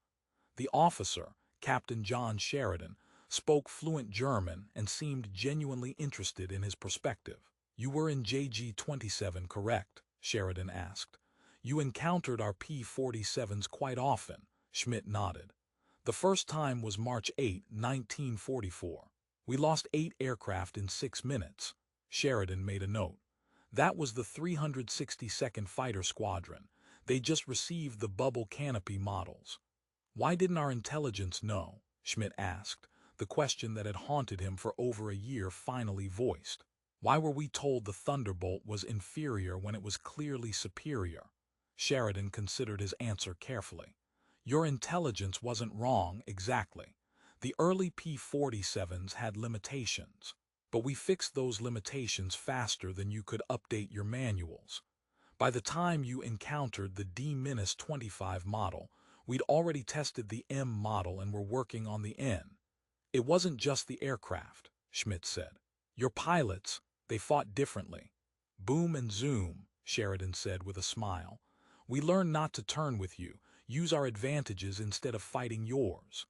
The officer, Captain John Sheridan, spoke fluent German and seemed genuinely interested in his perspective. "You were in JG-27, correct?" Sheridan asked. "You encountered our P-47s quite often." Schmidt nodded. "The first time was March 8, 1944. We lost 8 aircraft in 6 minutes. Sheridan made a note. "That was the 362nd Fighter Squadron. They just received the bubble canopy models." "Why didn't our intelligence know?" Schmidt asked, the question that had haunted him for over a year finally voiced. "Why were we told the Thunderbolt was inferior when it was clearly superior?" Sheridan considered his answer carefully. "Your intelligence wasn't wrong exactly. The early P-47s had limitations, but we fixed those limitations faster than you could update your manuals. By the time you encountered the D-25 model, we'd already tested the M model and were working on the N. It wasn't just the aircraft," Schmidt said. "Your pilots, they fought differently." "Boom and zoom," Sheridan said with a smile. "We learned not to turn with you, use our advantages instead of fighting yours."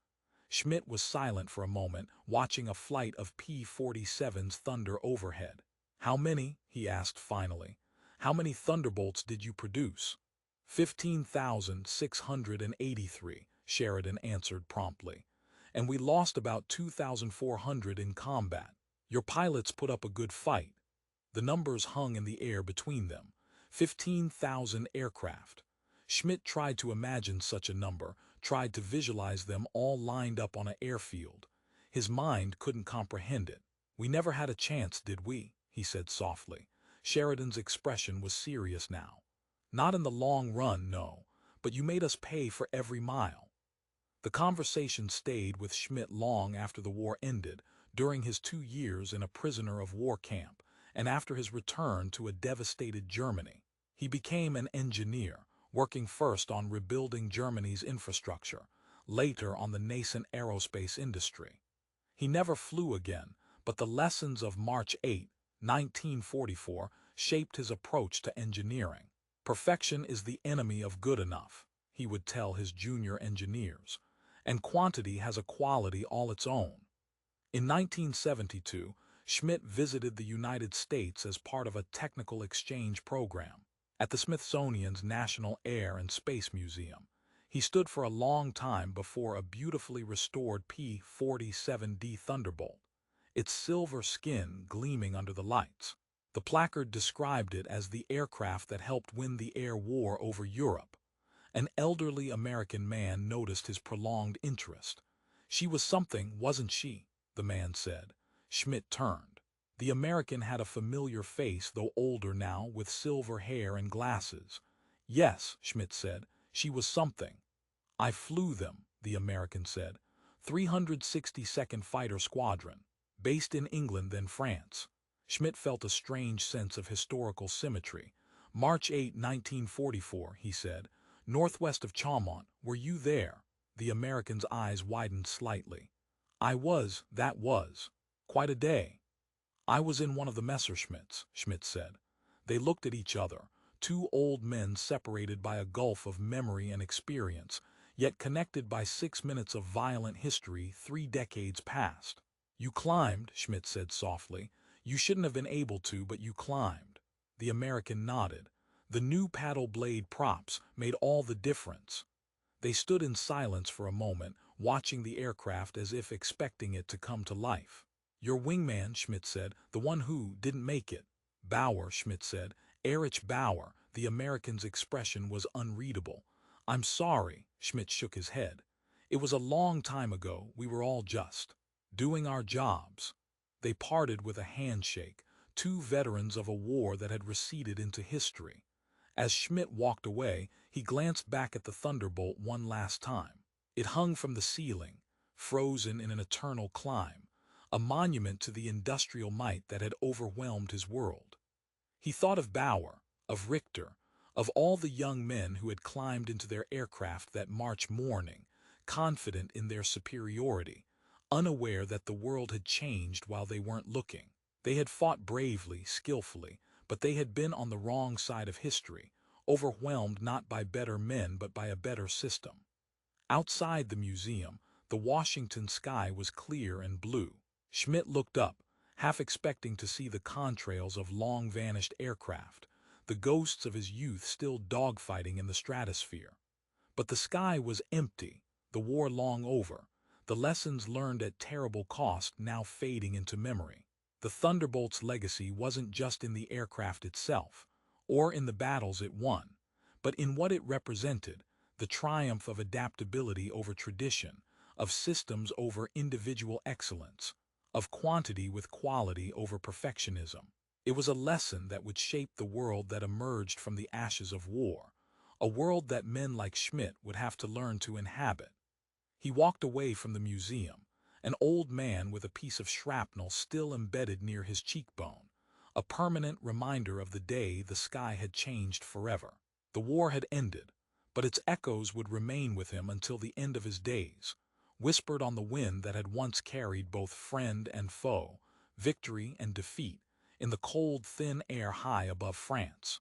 Schmidt was silent for a moment, watching a flight of P-47s thunder overhead. "How many?" he asked finally. "How many Thunderbolts did you produce?" 15,683, Sheridan answered promptly. "And we lost about 2,400 in combat. Your pilots put up a good fight." The numbers hung in the air between them. 15,000 aircraft. Schmidt tried to imagine such a number, tried to visualize them all lined up on an airfield. His mind couldn't comprehend it. "We never had a chance, did we?" he said softly. Sheridan's expression was serious now. "Not in the long run, no, but you made us pay for every mile." The conversation stayed with Schmidt long after the war ended, during his 2 years in a prisoner of war camp, and after his return to a devastated Germany. He became an engineer, working first on rebuilding Germany's infrastructure, later on the nascent aerospace industry. He never flew again, but the lessons of March 8, 1944, shaped his approach to engineering. "Perfection is the enemy of good enough," he would tell his junior engineers, "and quantity has a quality all its own." In 1972, Schmidt visited the United States as part of a technical exchange program. At the Smithsonian's National Air and Space Museum, he stood for a long time before a beautifully restored P-47 Thunderbolt, its silver skin gleaming under the lights. The placard described it as the aircraft that helped win the air war over Europe. An elderly American man noticed his prolonged interest. "She was something, wasn't she?" the man said. Schmidt turned. The American had a familiar face, though older now, with silver hair and glasses. "Yes," Schmidt said, "she was something." "I flew them," the American said. 362nd Fighter Squadron, based in England then France. Schmidt felt a strange sense of historical symmetry. "March 8, 1944, he said. "Northwest of Chaumont. Were you there?" The American's eyes widened slightly. "I was. That was quite a day." "I was in one of the Messerschmitts," Schmidt said. They looked at each other, two old men separated by a gulf of memory and experience, yet connected by 6 minutes of violent history 3 decades past. "You climbed," Schmidt said softly. "You shouldn't have been able to, but you climbed." The American nodded. The new paddle blade props made all the difference. They stood in silence for a moment, watching the aircraft as if expecting it to come to life. "Your wingman," Schmidt said, "the one who didn't make it." "Bauer," Schmidt said. "Erich Bauer." The American's expression was unreadable. "I'm sorry," Schmidt shook his head. "It was a long time ago. We were all just doing our jobs." They parted with a handshake, two veterans of a war that had receded into history. As Schmidt walked away, he glanced back at the Thunderbolt one last time. It hung from the ceiling, frozen in an eternal climb, a monument to the industrial might that had overwhelmed his world. He thought of Bauer, of Richter, of all the young men who had climbed into their aircraft that March morning, confident in their superiority, unaware that the world had changed while they weren't looking. They had fought bravely, skillfully, but they had been on the wrong side of history, overwhelmed not by better men but by a better system. Outside the museum, the Washington sky was clear and blue. Schmidt looked up, half expecting to see the contrails of long-vanished aircraft, the ghosts of his youth still dogfighting in the stratosphere. But the sky was empty, the war long over, the lessons learned at terrible cost now fading into memory. The Thunderbolt's legacy wasn't just in the aircraft itself, or in the battles it won, but in what it represented, the triumph of adaptability over tradition, of systems over individual excellence, of quantity with quality over perfectionism. It was a lesson that would shape the world that emerged from the ashes of war, a world that men like Schmidt would have to learn to inhabit. He walked away from the museum, an old man with a piece of shrapnel still embedded near his cheekbone, a permanent reminder of the day the sky had changed forever. The war had ended, but its echoes would remain with him until the end of his days, whispered on the wind that had once carried both friend and foe, victory and defeat, in the cold, thin air high above France.